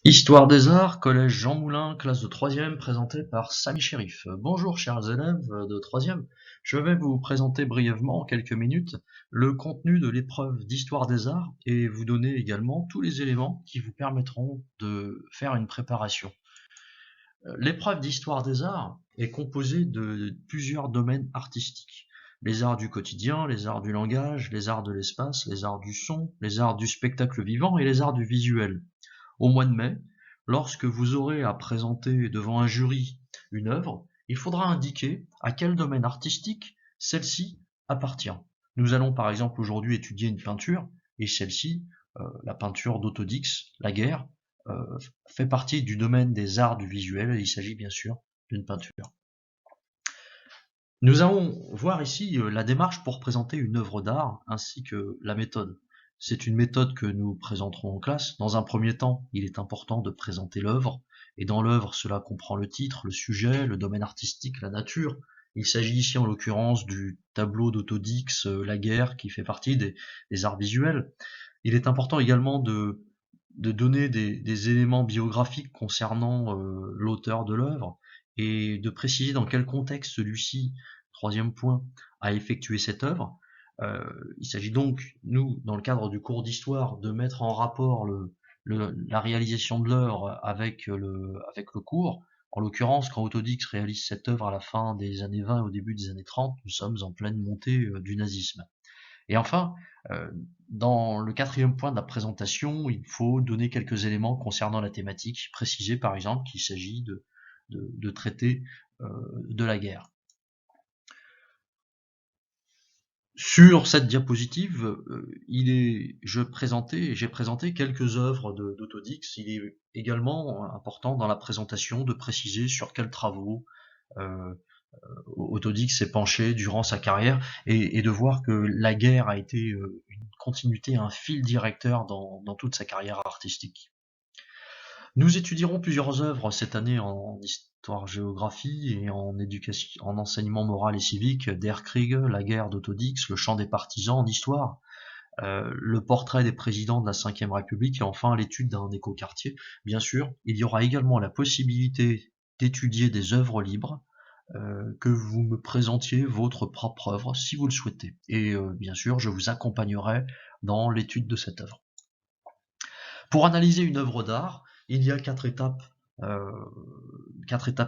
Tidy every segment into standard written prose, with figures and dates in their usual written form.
Histoire des arts, collège Jean Moulin, classe de 3e, présentée par Samy Chérif. Bonjour chers élèves de 3e, je vais vous présenter brièvement en quelques minutes le contenu de l'épreuve d'histoire des arts et vous donner également tous les éléments qui vous permettront de faire une préparation. L'épreuve d'histoire des arts est composée de plusieurs domaines artistiques. Les arts du quotidien, les arts du langage, les arts de l'espace, les arts du son, les arts du spectacle vivant et les arts du visuel. Au mois de mai, lorsque vous aurez à présenter devant un jury une œuvre, il faudra indiquer à quel domaine artistique celle-ci appartient. Nous allons par exemple aujourd'hui étudier une peinture, et celle-ci, la peinture d'Autodix, La Guerre, fait partie du domaine des arts du visuel, et il s'agit bien sûr d'une peinture. Nous allons voir ici la démarche pour présenter une œuvre d'art, ainsi que la méthode. C'est une méthode que nous présenterons en classe. Dans un premier temps, il est important de présenter l'œuvre, et dans l'œuvre, cela comprend le titre, le sujet, le domaine artistique, la nature. Il s'agit ici en l'occurrence du tableau d'Autodix, La Guerre, qui fait partie des arts visuels. Il est important également de donner des éléments biographiques concernant l'auteur de l'œuvre, et de préciser dans quel contexte celui-ci, troisième point, a effectué cette œuvre. Il s'agit donc, nous, dans le cadre du cours d'histoire, de mettre en rapport la réalisation de l'œuvre avec le cours. En l'occurrence, quand Autodix réalise cette œuvre à la fin des années 20 et au début des années 30, nous sommes en pleine montée du nazisme. Et enfin, dans le quatrième point de la présentation, il faut donner quelques éléments concernant la thématique, préciser par exemple qu'il s'agit de traiter de la guerre. Sur cette diapositive, j'ai présenté quelques œuvres d'Autodix. Il est également important dans la présentation de préciser sur quels travaux Autodix s'est penché durant sa carrière, et de voir que la guerre a été une continuité, un fil directeur dans toute sa carrière artistique. Nous étudierons plusieurs œuvres cette année en histoire-géographie et en éducation, en enseignement moral et civique, Der Krieg, la guerre d'Autodix, le chant des partisans en histoire, le portrait des présidents de la Ve République et enfin l'étude d'un écoquartier. Bien sûr, il y aura également la possibilité d'étudier des œuvres libres, que vous me présentiez votre propre œuvre si vous le souhaitez. Et bien sûr, je vous accompagnerai dans l'étude de cette œuvre. Pour analyser une œuvre d'art, il y a quatre étapes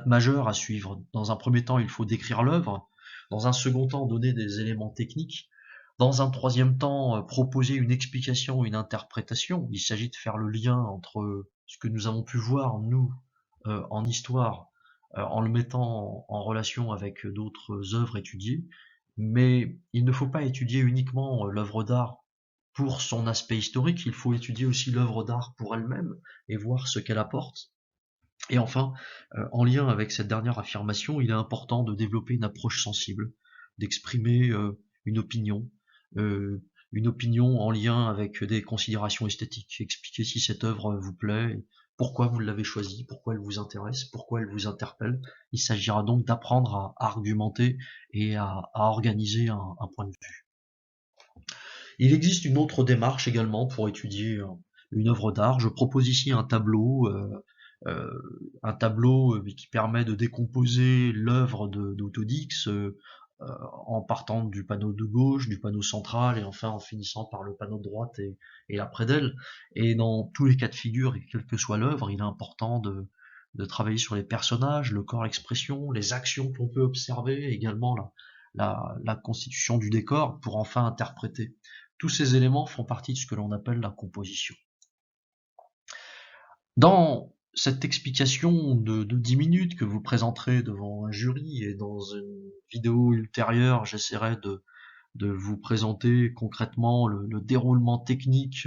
majeures à suivre. Dans un premier temps, il faut décrire l'œuvre. Dans un second temps, donner des éléments techniques. Dans un troisième temps, proposer une explication, une interprétation. Il s'agit de faire le lien entre ce que nous avons pu voir, nous, en histoire, en le mettant en relation avec d'autres œuvres étudiées. Mais il ne faut pas étudier uniquement l'œuvre d'art pour son aspect historique, il faut étudier aussi l'œuvre d'art pour elle-même et voir ce qu'elle apporte. Et enfin, en lien avec cette dernière affirmation, il est important de développer une approche sensible, d'exprimer euh, une opinion en lien avec des considérations esthétiques. Expliquer si cette œuvre vous plaît, pourquoi vous l'avez choisie, pourquoi elle vous intéresse, pourquoi elle vous interpelle. Il s'agira donc d'apprendre à argumenter et à organiser un point de vue. Il existe une autre démarche également pour étudier une œuvre d'art. Je propose ici un tableau qui permet de décomposer l'œuvre d'Autodix en partant du panneau de gauche, du panneau central et enfin en finissant par le panneau de droite et l'après d'elle. Et dans tous les cas de figure, et quelle que soit l'œuvre, il est important de travailler sur les personnages, le corps expression, les actions qu'on peut observer, également la constitution du décor pour enfin interpréter. Tous ces éléments font partie de ce que l'on appelle la composition. Dans cette explication de 10 minutes que vous présenterez devant un jury et dans une vidéo ultérieure, j'essaierai de vous présenter concrètement le déroulement technique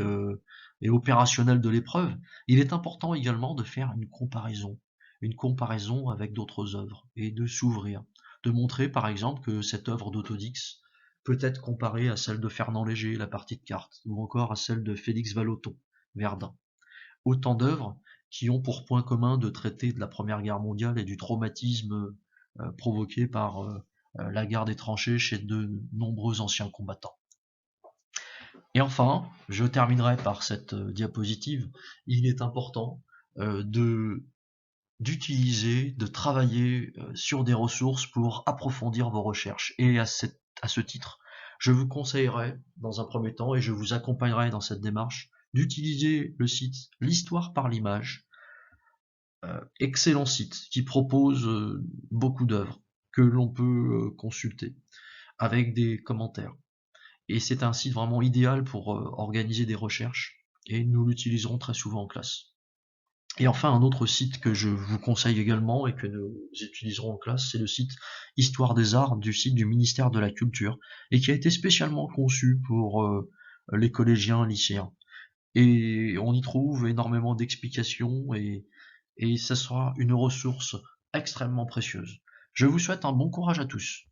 et opérationnel de l'épreuve. Il est important également de faire une comparaison avec d'autres œuvres et de s'ouvrir, de montrer par exemple que cette œuvre d'Autodix peut être comparée à celle de Fernand Léger, La partie de cartes, ou encore à celle de Félix Vallotton, Verdun. Autant d'œuvres qui ont pour point commun de traiter de la Première Guerre mondiale et du traumatisme provoqué par la guerre des tranchées chez de nombreux anciens combattants. Et enfin, je terminerai par cette diapositive, il est important de d'utiliser, de travailler sur des ressources pour approfondir vos recherches. Et à ce titre, je vous conseillerais, dans un premier temps, et je vous accompagnerai dans cette démarche, d'utiliser le site L'Histoire par l'image, excellent site qui propose beaucoup d'œuvres que l'on peut consulter avec des commentaires. Et c'est un site vraiment idéal pour organiser des recherches et nous l'utiliserons très souvent en classe. Et enfin, un autre site que je vous conseille également et que nous utiliserons en classe, c'est le site Histoire des Arts du site du ministère de la Culture et qui a été spécialement conçu pour les collégiens, lycéens. Et on y trouve énormément d'explications et ça sera une ressource extrêmement précieuse. Je vous souhaite un bon courage à tous.